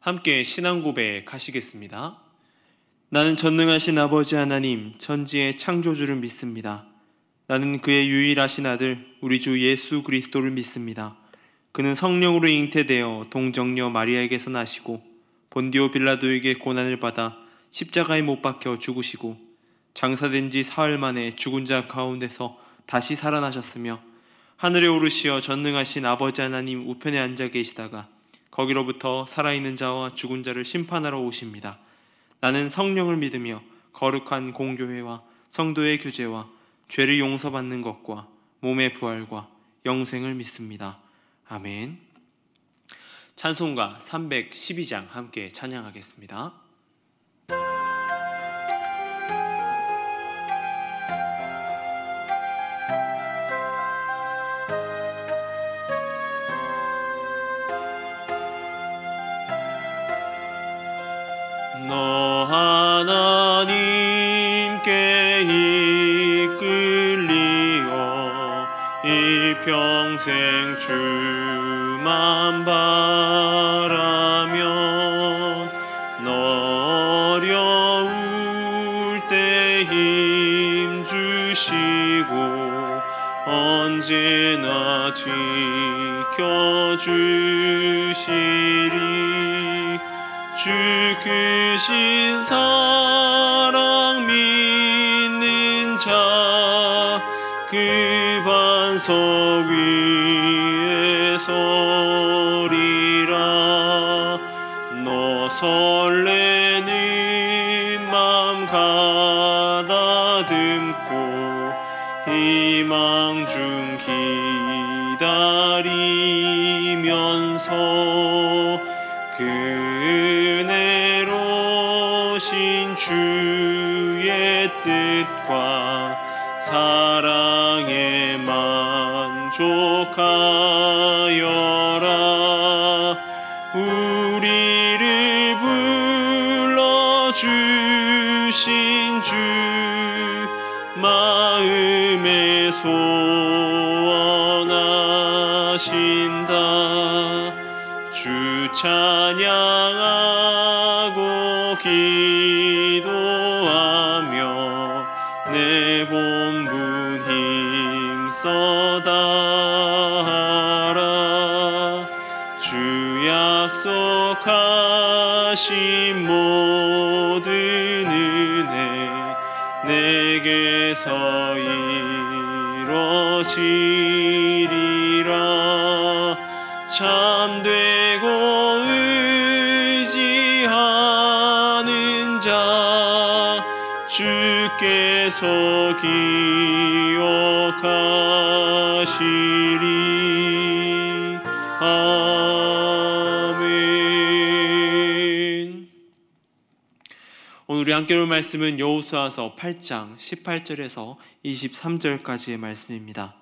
함께 신앙 고백 하시겠습니다. 나는 전능하신 아버지 하나님, 천지의 창조주를 믿습니다. 나는 그의 유일하신 아들, 우리 주 예수 그리스도를 믿습니다. 그는 성령으로 잉태되어 동정녀 마리아에게서 나시고 본디오 빌라도에게 고난을 받아 십자가에 못 박혀 죽으시고 장사된 지 사흘 만에 죽은 자 가운데서 다시 살아나셨으며 하늘에 오르시어 전능하신 아버지 하나님 우편에 앉아 계시다가 거기로부터 살아있는 자와 죽은 자를 심판하러 오십니다. 나는 성령을 믿으며 거룩한 공교회와 성도의 교제와 죄를 용서받는 것과 몸의 부활과 영생을 믿습니다. 아멘. 찬송가 312장 함께 찬양하겠습니다. 너 하나님께 이끌리어 이 평생 주만 바라면 너 어려울 때 힘 주시고 언제나 지켜주시리. 주 크신 사랑 믿는 자 그 반석 위에 서리라. 너 설레는 맘 가다듬고 희망 중 기다리면서 그네로신 주의 뜻과 사랑에 만족하여라. 우리를 불러주신 주 마음에 소원하신다. 주 찬양하고 기도하며 내 본분 힘써 다하라. 주 약속하신 모든 은혜 내게서 이뤄지리라. 참되고 의지하는 자 주께서 기억하시리. 아멘. 오늘 우리 함께 볼 말씀은 여호수아서 8장 18절에서 23절까지의 말씀입니다.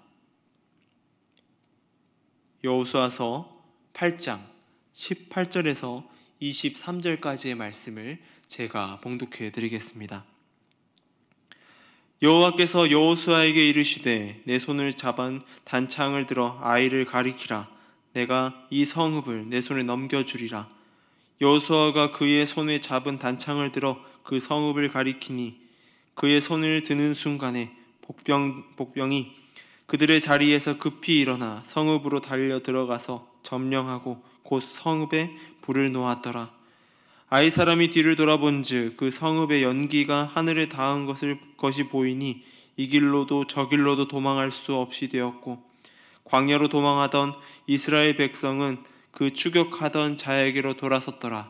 여호수아서 8장 18절에서 23절까지의 말씀을 제가 봉독해 드리겠습니다. 여호와께서 여호수아에게 이르시되 내 손을 잡은 단창을 들어 아이를 가리키라. 내가 이 성읍을 내 손에 넘겨주리라. 여호수아가 그의 손에 잡은 단창을 들어 그 성읍을 가리키니 그의 손을 드는 순간에 복병이 그들의 자리에서 급히 일어나 성읍으로 달려 들어가서 점령하고 곧 성읍에 불을 놓았더라. 아이 사람이 뒤를 돌아본즉 그 성읍의 연기가 하늘에 닿은 것이 보이니 이 길로도 저 길로도 도망할 수 없이 되었고 광야로 도망하던 이스라엘 백성은 그 추격하던 자에게로 돌아섰더라.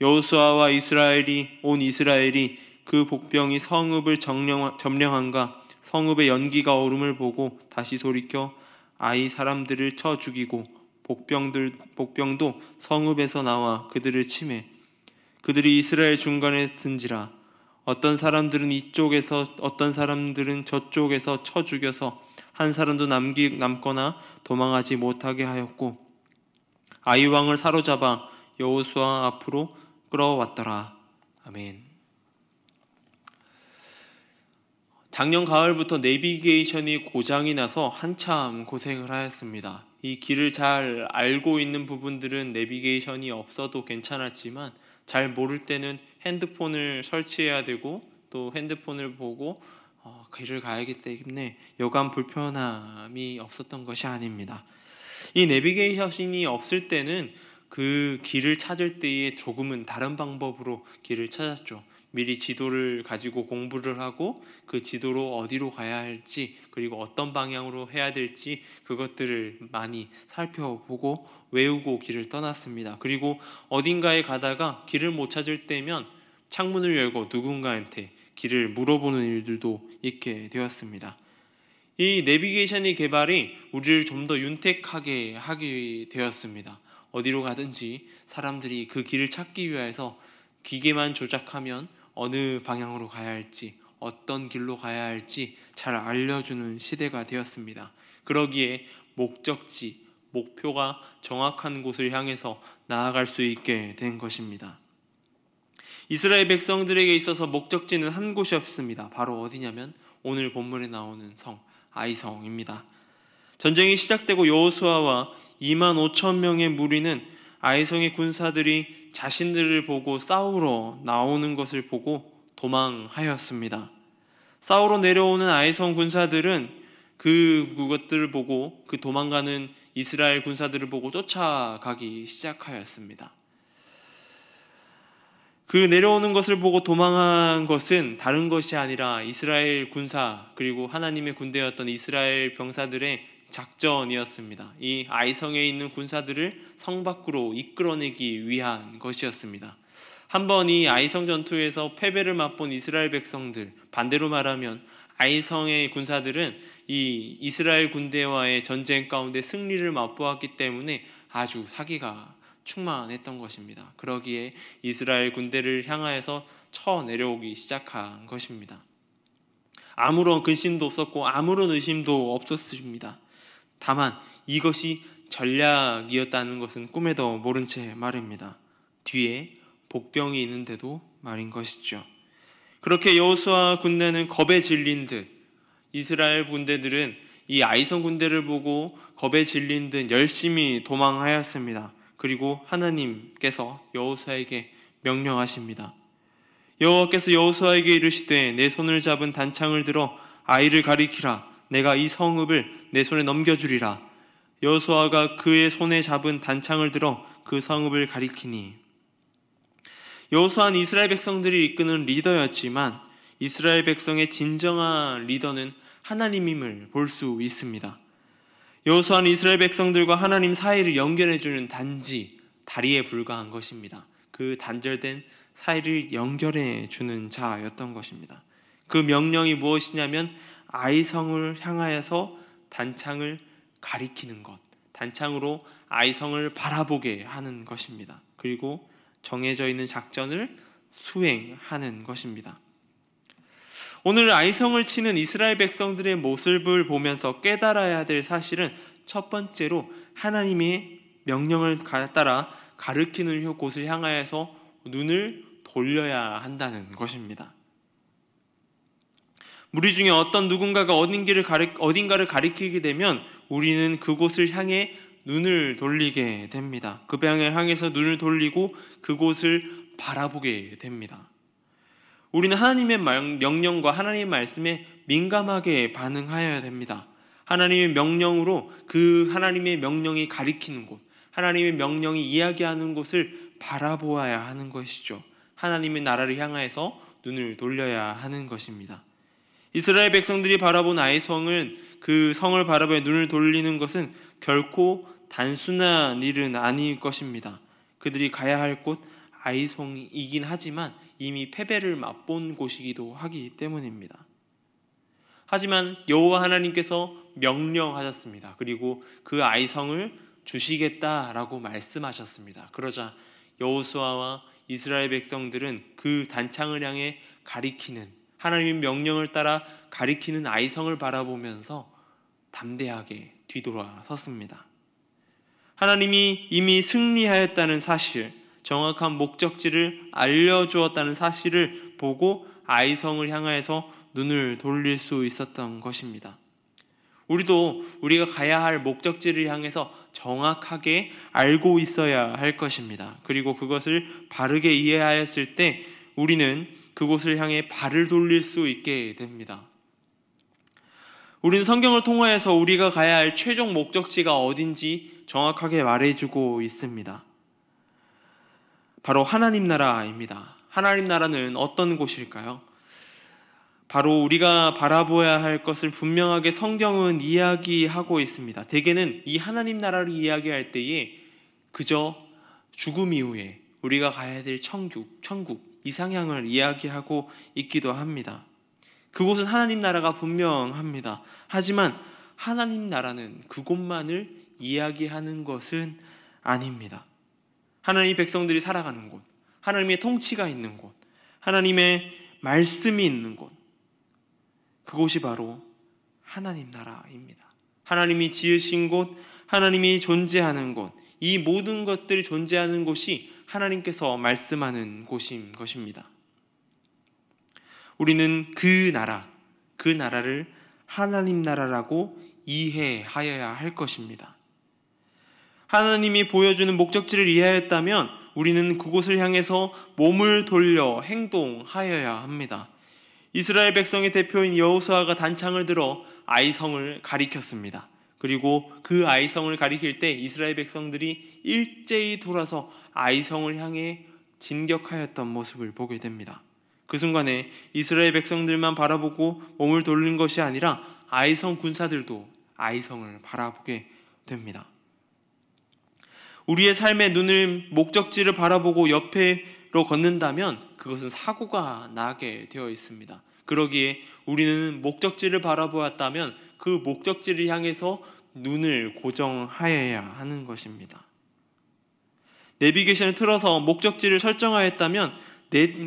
여호수아와 온 이스라엘이 그 복병이 성읍을 점령한가 성읍의 연기가 얼음을 보고 다시 돌이켜 아이 사람들을 쳐 죽이고 복병도 성읍에서 나와 그들을 치매 그들이 이스라엘 중간에 든지라. 어떤 사람들은 이쪽에서 어떤 사람들은 저쪽에서 쳐 죽여서 한 사람도 남거나 도망하지 못하게 하였고 아이 왕을 사로잡아 여호수아 앞으로 끌어왔더라. 아멘. 작년 가을부터 내비게이션이 고장이 나서 한참 고생을 하였습니다. 이 길을 잘 알고 있는 부분들은 내비게이션이 없어도 괜찮았지만 잘 모를 때는 핸드폰을 설치해야 되고 또 핸드폰을 보고 길을 가야기 때문에 여간 불편함이 없었던 것이 아닙니다. 이 내비게이션이 없을 때는 그 길을 찾을 때에 조금은 다른 방법으로 길을 찾았죠. 미리 지도를 가지고 공부를 하고 그 지도로 어디로 가야 할지 그리고 어떤 방향으로 해야 될지 그것들을 많이 살펴보고 외우고 길을 떠났습니다. 그리고 어딘가에 가다가 길을 못 찾을 때면 창문을 열고 누군가한테 길을 물어보는 일들도 있게 되었습니다. 이 내비게이션의 개발이 우리를 좀 더 윤택하게 하게 되었습니다. 어디로 가든지 사람들이 그 길을 찾기 위해서 기계만 조작하면 어느 방향으로 가야 할지 어떤 길로 가야 할지 잘 알려주는 시대가 되었습니다. 그러기에 목적지, 목표가 정확한 곳을 향해서 나아갈 수 있게 된 것입니다. 이스라엘 백성들에게 있어서 목적지는 한 곳이 없습니다. 바로 어디냐면 오늘 본문에 나오는 성 아이성입니다. 전쟁이 시작되고 여호수아와 25,000명의 무리는 아이성의 군사들이 자신들을 보고 싸우러 나오는 것을 보고 도망하였습니다. 싸우러 내려오는 아이성 군사들은 그것들을 보고 그 도망가는 이스라엘 군사들을 보고 쫓아가기 시작하였습니다. 그 내려오는 것을 보고 도망한 것은 다른 것이 아니라 이스라엘 군사 그리고 하나님의 군대였던 이스라엘 병사들의 작전이었습니다. 이 아이성에 있는 군사들을 성 밖으로 이끌어내기 위한 것이었습니다. 한번 이 아이성 전투에서 패배를 맛본 이스라엘 백성들, 반대로 말하면 아이성의 군사들은 이 이스라엘 군대와의 전쟁 가운데 승리를 맛보았기 때문에 아주 사기가 충만했던 것입니다. 그러기에 이스라엘 군대를 향하여서 쳐내려오기 시작한 것입니다. 아무런 근심도 없었고 아무런 의심도 없었습니다. 다만 이것이 전략이었다는 것은 꿈에도 모른 채 말입니다. 뒤에 복병이 있는데도 말인 것이죠. 그렇게 여호수아 군대는 겁에 질린 듯 이스라엘 군대들은 이 아이성 군대를 보고 겁에 질린 듯 열심히 도망하였습니다. 그리고 하나님께서 여호수아에게 명령하십니다. 여호와께서 여호수아에게 이르시되 내 손을 잡은 단창을 들어 아이를 가리키라. 내가 이 성읍을 내 손에 넘겨주리라. 여호수아가 그의 손에 잡은 단창을 들어 그 성읍을 가리키니 여호수아는 이스라엘 백성들이 이끄는 리더였지만 이스라엘 백성의 진정한 리더는 하나님임을 볼 수 있습니다. 여호수아는 이스라엘 백성들과 하나님 사이를 연결해주는 단지 다리에 불과한 것입니다. 그 단절된 사이를 연결해주는 자였던 것입니다. 그 명령이 무엇이냐면 아이성을 향하여서 단창을 가리키는 것, 단창으로 아이성을 바라보게 하는 것입니다. 그리고 정해져 있는 작전을 수행하는 것입니다. 오늘 아이성을 치는 이스라엘 백성들의 모습을 보면서 깨달아야 될 사실은 첫 번째로 하나님의 명령을 따라 가리키는 곳을 향하여서 눈을 돌려야 한다는 것입니다. 우리 중에 어떤 누군가가 어딘가를 가리키게 되면 우리는 그곳을 향해 눈을 돌리게 됩니다. 그 방향을 향해서 눈을 돌리고 그곳을 바라보게 됩니다. 우리는 하나님의 명령과 하나님의 말씀에 민감하게 반응하여야 됩니다. 하나님의 명령으로 그 하나님의 명령이 가리키는 곳, 하나님의 명령이 이야기하는 곳을 바라보아야 하는 것이죠. 하나님의 나라를 향하여서 눈을 돌려야 하는 것입니다. 이스라엘 백성들이 바라본 아이성은 그 성을 바라보며 눈을 돌리는 것은 결코 단순한 일은 아닐 것입니다. 그들이 가야 할 곳 아이성이긴 하지만 이미 패배를 맛본 곳이기도 하기 때문입니다. 하지만 여호와 하나님께서 명령하셨습니다. 그리고 그 아이성을 주시겠다라고 말씀하셨습니다. 그러자 여호수아와 이스라엘 백성들은 그 단창을 향해 가리키는 하나님의 명령을 따라 가리키는 아이성을 바라보면서 담대하게 뒤돌아섰습니다. 하나님이 이미 승리하였다는 사실, 정확한 목적지를 알려주었다는 사실을 보고 아이성을 향하여서 눈을 돌릴 수 있었던 것입니다. 우리도 우리가 가야 할 목적지를 향해서 정확하게 알고 있어야 할 것입니다. 그리고 그것을 바르게 이해하였을 때 우리는 그곳을 향해 발을 돌릴 수 있게 됩니다. 우리는 성경을 통하여서 우리가 가야 할 최종 목적지가 어딘지 정확하게 말해주고 있습니다. 바로 하나님 나라입니다. 하나님 나라는 어떤 곳일까요? 바로 우리가 바라보아야 할 것을 분명하게 성경은 이야기하고 있습니다. 대개는 이 하나님 나라를 이야기할 때에 그저 죽음 이후에 우리가 가야 될 천국, 이상향을 이야기하고 있기도 합니다. 그곳은 하나님 나라가 분명합니다. 하지만 하나님 나라는 그곳만을 이야기하는 것은 아닙니다. 하나님의 백성들이 살아가는 곳, 하나님의 통치가 있는 곳, 하나님의 말씀이 있는 곳, 그곳이 바로 하나님 나라입니다. 하나님이 지으신 곳, 하나님이 존재하는 곳, 이 모든 것들이 존재하는 곳이 하나님께서 말씀하는 곳인 것입니다. 우리는 그 나라를 하나님 나라라고 이해하여야 할 것입니다. 하나님이 보여주는 목적지를 이해하였다면 우리는 그곳을 향해서 몸을 돌려 행동하여야 합니다. 이스라엘 백성의 대표인 여호수아가 단창을 들어 아이성을 가리켰습니다. 그리고 그 아이성을 가리킬 때 이스라엘 백성들이 일제히 돌아서 아이성을 향해 진격하였던 모습을 보게 됩니다. 그 순간에 이스라엘 백성들만 바라보고 몸을 돌린 것이 아니라 아이성 군사들도 아이성을 바라보게 됩니다. 우리의 삶의 눈을 목적지를 바라보고 옆으로 걷는다면 그것은 사고가 나게 되어 있습니다. 그러기에 우리는 목적지를 바라보았다면 그 목적지를 향해서 눈을 고정하여야 하는 것입니다. 내비게이션을 틀어서 목적지를 설정하였다면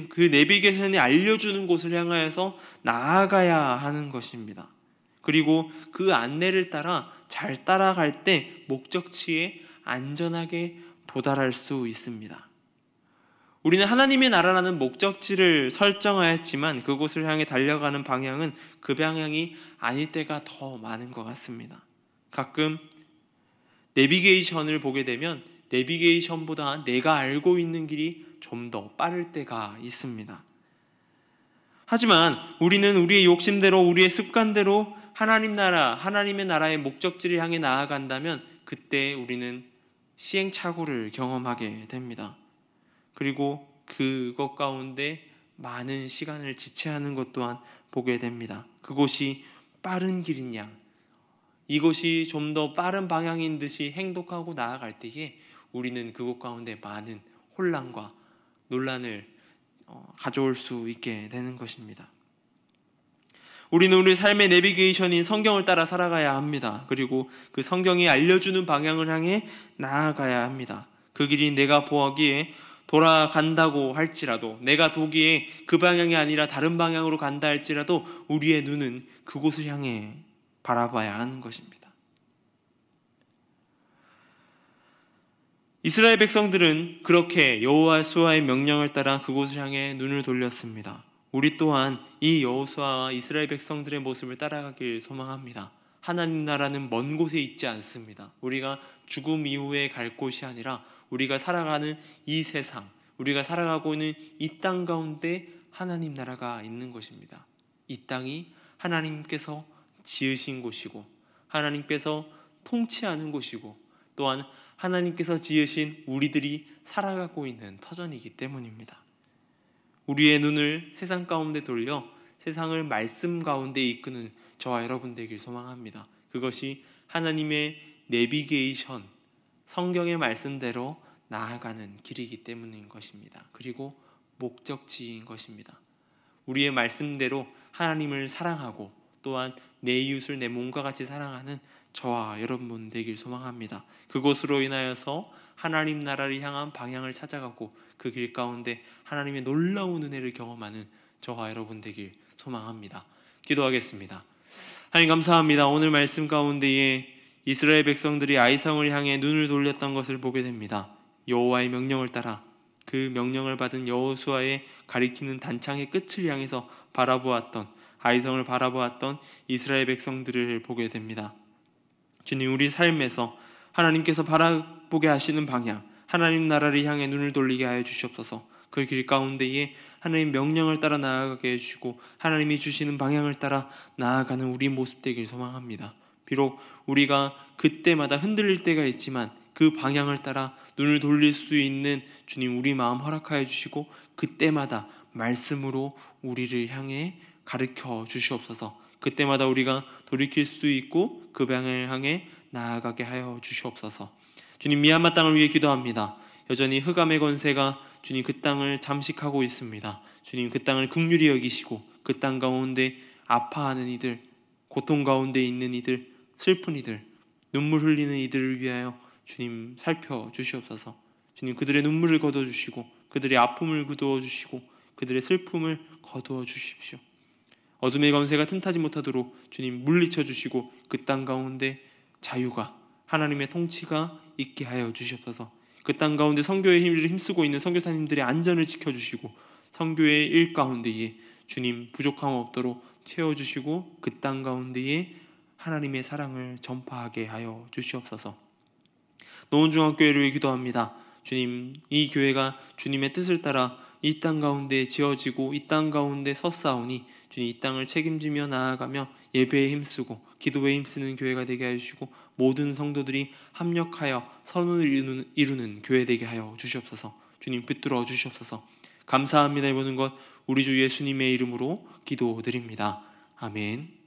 그 내비게이션이 알려주는 곳을 향하여서 나아가야 하는 것입니다. 그리고 그 안내를 따라 잘 따라갈 때 목적지에 안전하게 도달할 수 있습니다. 우리는 하나님의 나라라는 목적지를 설정하였지만 그곳을 향해 달려가는 방향은 그 방향이 아닐 때가 더 많은 것 같습니다. 가끔 내비게이션을 보게 되면 내비게이션보다 내가 알고 있는 길이 좀 더 빠를 때가 있습니다. 하지만 우리는 우리의 욕심대로 우리의 습관대로 하나님의 나라의 목적지를 향해 나아간다면 그때 우리는 시행착오를 경험하게 됩니다. 그리고 그것 가운데 많은 시간을 지체하는 것 또한 보게 됩니다. 그곳이 빠른 길인 양, 이것이 좀 더 빠른 방향인 듯이 행동하고 나아갈 때에 우리는 그곳 가운데 많은 혼란과 논란을 가져올 수 있게 되는 것입니다. 우리는 우리 삶의 내비게이션인 성경을 따라 살아가야 합니다. 그리고 그 성경이 알려주는 방향을 향해 나아가야 합니다. 그 길이 내가 보기에 돌아간다고 할지라도, 내가 보기에 그 방향이 아니라 다른 방향으로 간다 할지라도 우리의 눈은 그곳을 향해 바라봐야 하는 것입니다. 이스라엘 백성들은 그렇게 여호수아의 명령을 따라 그곳을 향해 눈을 돌렸습니다. 우리 또한 이 여호수아와 이스라엘 백성들의 모습을 따라가길 소망합니다. 하나님 나라는 먼 곳에 있지 않습니다. 우리가 죽음 이후에 갈 곳이 아니라 우리가 살아가는 이 세상, 우리가 살아가고 있는 이 땅 가운데 하나님 나라가 있는 것입니다. 이 땅이 하나님께서 지으신 곳이고 하나님께서 통치하는 곳이고 또한 하나님께서 지으신 우리들이 살아가고 있는 터전이기 때문입니다. 우리의 눈을 세상 가운데 돌려 세상을 말씀 가운데 이끄는 저와 여러분 되길 소망합니다. 그것이 하나님의 내비게이션, 성경의 말씀대로 나아가는 길이기 때문인 것입니다. 그리고 목적지인 것입니다. 우리의 말씀대로 하나님을 사랑하고 또한 내 이웃을 내 몸과 같이 사랑하는 저와 여러분 되길 소망합니다. 그것으로 인하여서 하나님 나라를 향한 방향을 찾아가고 그 길 가운데 하나님의 놀라운 은혜를 경험하는 저와 여러분 되길 소망합니다. 기도하겠습니다. 하나님 감사합니다. 오늘 말씀 가운데에 이스라엘 백성들이 아이성을 향해 눈을 돌렸던 것을 보게 됩니다. 여호와의 명령을 따라 그 명령을 받은 여호수아의 가리키는 단창의 끝을 향해서 바라보았던 아이성을 바라보았던 이스라엘 백성들을 보게 됩니다. 주님, 우리 삶에서 하나님께서 바라보게 하시는 방향, 하나님 나라를 향해 눈을 돌리게 하여 주시옵소서. 그 길 가운데에 하나님 명령을 따라 나아가게 해주시고 하나님이 주시는 방향을 따라 나아가는 우리 모습 되길 소망합니다. 비록 우리가 그때마다 흔들릴 때가 있지만 그 방향을 따라 눈을 돌릴 수 있는 주님, 우리 마음 허락하여 주시고 그때마다 말씀으로 우리를 향해 가르쳐 주시옵소서. 그때마다 우리가 돌이킬 수 있고 그 방향을 향해 나아가게 하여 주시옵소서. 주님, 미얀마 땅을 위해 기도합니다. 여전히 흑암의 권세가 주님 그 땅을 잠식하고 있습니다. 주님, 그 땅을 긍휼히 여기시고 그 땅 가운데 아파하는 이들, 고통 가운데 있는 이들, 슬픈 이들, 눈물 흘리는 이들을 위하여 주님 살펴주시옵소서. 주님, 그들의 눈물을 거둬주시고 그들의 아픔을 거두어주시고 그들의 슬픔을 거두어주십시오. 어둠의 권세가 틈타지 못하도록 주님 물리쳐 주시고 그 땅 가운데 자유가, 하나님의 통치가 있게 하여 주시옵소서. 그 땅 가운데 선교의 힘을 힘쓰고 있는 선교사님들의 안전을 지켜주시고 선교의 일 가운데에 주님 부족함 없도록 채워주시고 그 땅 가운데에 하나님의 사랑을 전파하게 하여 주시옵소서. 노원중앙교회를 위해 기도합니다. 주님, 이 교회가 주님의 뜻을 따라 이 땅 가운데 지어지고 이 땅 가운데 섰사오니 주님, 이 땅을 책임지며 나아가며 예배에 힘쓰고 기도에 힘쓰는 교회가 되게 하여 주시고 모든 성도들이 합력하여 선을 이루는 교회 되게 하여 주시옵소서. 주님, 붙들어 주시옵소서. 감사합니다. 이 모든 것 우리 주 예수님의 이름으로 기도드립니다. 아멘.